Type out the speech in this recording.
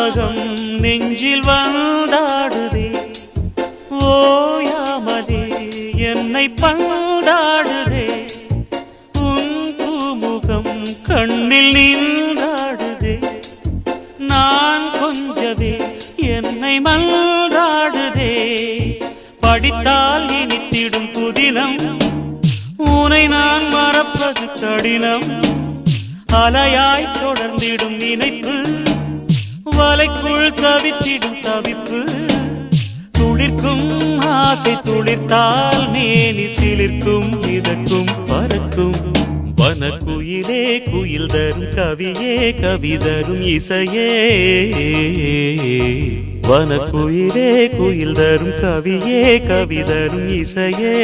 ஞாபகம் நெஞ்சில் வந்தாடுதே ஓயாமலே என்னை பந்தாடுதே உன் பூமுகம் கண்ணில் நின்றாடுதே நான் கொஞ்சவே என்னை மன்றாடுதே படித்தால் இனித்திடும் புதினம் உனை நான் மறப்பது கடினம் அலையாய் தொடர்ந்திடும் நினைப்பு வலைக்குள் தவித்திடும் தவிப்பு துளிர்க்கும் ஆசை துளிர்த்தால் மேனி சிலிர்க்கும் இதற்கும் பறக்கும் வனக்குயிலே குயில் தரும் கவியே கவி தரும் இசையே வனக்குயிலே குயில் தரும் கவியே கவி தரும் இசையே